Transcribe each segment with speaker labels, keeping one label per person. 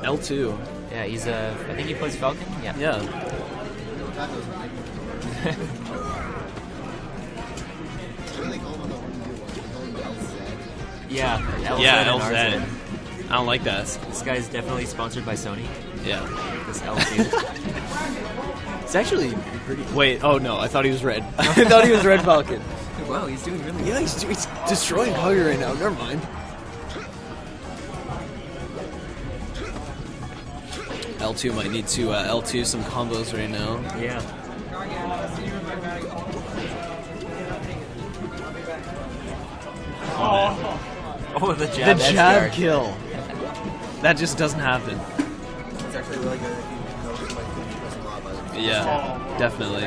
Speaker 1: L2.
Speaker 2: Yeah, he's I think he plays Falcon. Yeah.
Speaker 1: Yeah.
Speaker 2: Yeah. LZ
Speaker 1: Yeah,
Speaker 2: and
Speaker 1: LZ.
Speaker 2: RZ.
Speaker 1: I don't like that.
Speaker 2: This guy's definitely sponsored by Sony.
Speaker 1: Yeah.
Speaker 2: This L2.
Speaker 1: It's actually pretty... Wait, oh no, I thought he was red. I thought he was Red Falcon.
Speaker 2: Wow, he's doing really
Speaker 1: Yeah, he's destroying Kage right now. Never mind. L2 might need to L2 some combos right now.
Speaker 2: Yeah. Oh, the jab.
Speaker 1: The jab kill. That just doesn't happen.
Speaker 3: It's actually really good if you know just like pressing a lot of buttons.
Speaker 1: Yeah, definitely.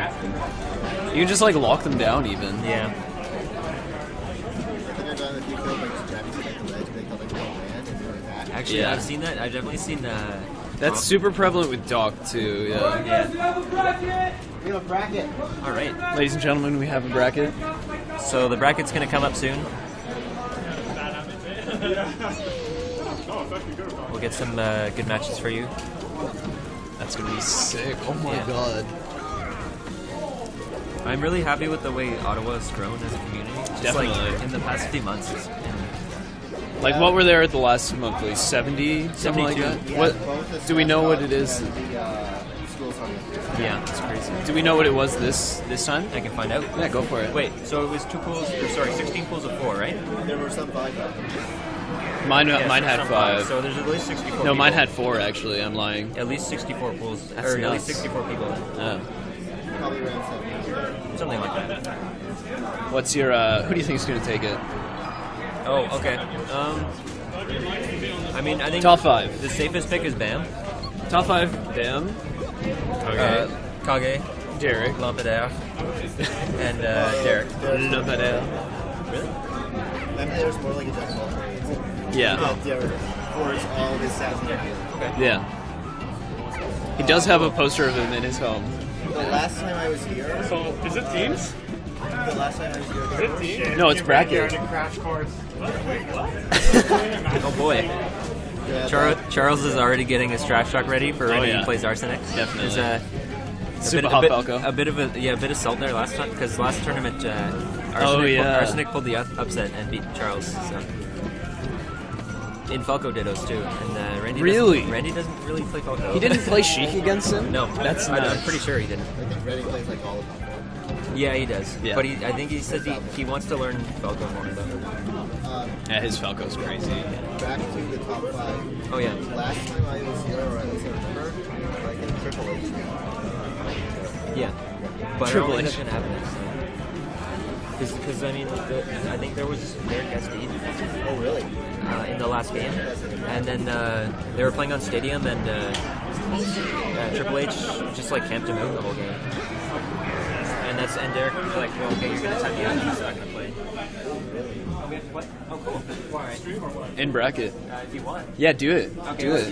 Speaker 1: You can just like lock them down even.
Speaker 2: Yeah.
Speaker 3: If you feel like just jabbing to like the ledge, they call like one land and doing that.
Speaker 2: Actually,
Speaker 1: Yeah.
Speaker 2: I've seen that. I've definitely seen
Speaker 1: That's super prevalent with Doc too. Yeah.
Speaker 2: Yeah.
Speaker 3: We have a bracket.
Speaker 2: All right.
Speaker 1: Ladies and gentlemen, we have a bracket.
Speaker 2: So the bracket's gonna come up soon. We'll get some good matches for you.
Speaker 1: That's gonna be sick. Oh my
Speaker 2: Yeah.
Speaker 1: god.
Speaker 2: I'm really happy with the way Ottawa's grown as a community. Just
Speaker 1: Definitely.
Speaker 2: like in the past few months. It's been,
Speaker 1: Like what were there at the last monthly? 70? Something like
Speaker 2: 72.
Speaker 1: that? What do we know what it is?
Speaker 2: yeah, it's crazy.
Speaker 1: Do we know what it was this time?
Speaker 2: I can find out.
Speaker 1: Yeah, go for it.
Speaker 2: Wait, so it was 2 pools, or sorry, 16 pools of 4, right?
Speaker 3: There were some 5
Speaker 1: Mine
Speaker 2: Yeah,
Speaker 1: mine
Speaker 2: so
Speaker 1: had
Speaker 2: some
Speaker 1: 5.
Speaker 2: So there's at least 64
Speaker 1: No, mine
Speaker 2: people.
Speaker 1: had 4 actually. I'm lying.
Speaker 2: At least 64 pools.
Speaker 1: That's
Speaker 2: or at
Speaker 1: nuts.
Speaker 2: least 64 people then.
Speaker 3: Probably around 7.
Speaker 2: Something like that.
Speaker 1: What's your who do you think is gonna take it?
Speaker 2: Oh, okay. I mean, I think
Speaker 1: Top 5.
Speaker 2: the safest pick is Bam.
Speaker 1: Top 5. Bam. Okay.
Speaker 2: Kage,
Speaker 1: Derek.
Speaker 2: Lampadaire, and Derek.
Speaker 1: Lampadaire.
Speaker 2: Really?
Speaker 3: There's more like a jack of all trades.
Speaker 1: Yeah.
Speaker 3: Derek pours all of his stats in here.
Speaker 2: Okay.
Speaker 1: Yeah. He does have a poster of him in his home.
Speaker 3: The last time I was here,
Speaker 4: So, is it teams?
Speaker 3: the last time I was here,
Speaker 4: Is it teams?
Speaker 1: No, it's bracket.
Speaker 4: Crash course.
Speaker 2: Oh boy. Charles is already getting his trash talk ready for when
Speaker 1: yeah.
Speaker 2: he plays Arsenic.
Speaker 1: Definitely.
Speaker 2: There's
Speaker 1: Super hot Falco.
Speaker 2: a bit of a salt there last time because last tournament Arsenic pulled the upset and beat Charles. So. In Falco Dittos too, and Randy.
Speaker 1: Really?
Speaker 2: Randy doesn't really play Falco.
Speaker 1: He didn't play Sheik against him?
Speaker 2: No,
Speaker 1: That's
Speaker 2: I'm
Speaker 1: nuts.
Speaker 2: pretty sure he didn't.
Speaker 3: I think Redding plays like all of them.
Speaker 2: Yeah, he does.
Speaker 1: Yeah.
Speaker 2: But I think he says he wants to learn Falco more though.
Speaker 1: Yeah, his Falco's crazy.
Speaker 3: Back to the top 5.
Speaker 2: Oh yeah.
Speaker 3: Last time I was here, or at least I remember, I think Triple H.
Speaker 2: Yeah. But
Speaker 1: Triple
Speaker 2: I don't
Speaker 1: H.
Speaker 2: think that's gonna happen next time. Because I mean, I think there was Derek Castide.
Speaker 3: Oh, really?
Speaker 2: In the last game, and then they were playing on Stadium, and Triple H just like camped him out the whole game. And Derek was like, well, okay, you're gonna time me out, and he's not gonna play. What? Oh, cool. All right.
Speaker 1: In bracket.
Speaker 2: If you want.
Speaker 1: Yeah, do it.
Speaker 2: Okay,
Speaker 1: Do it.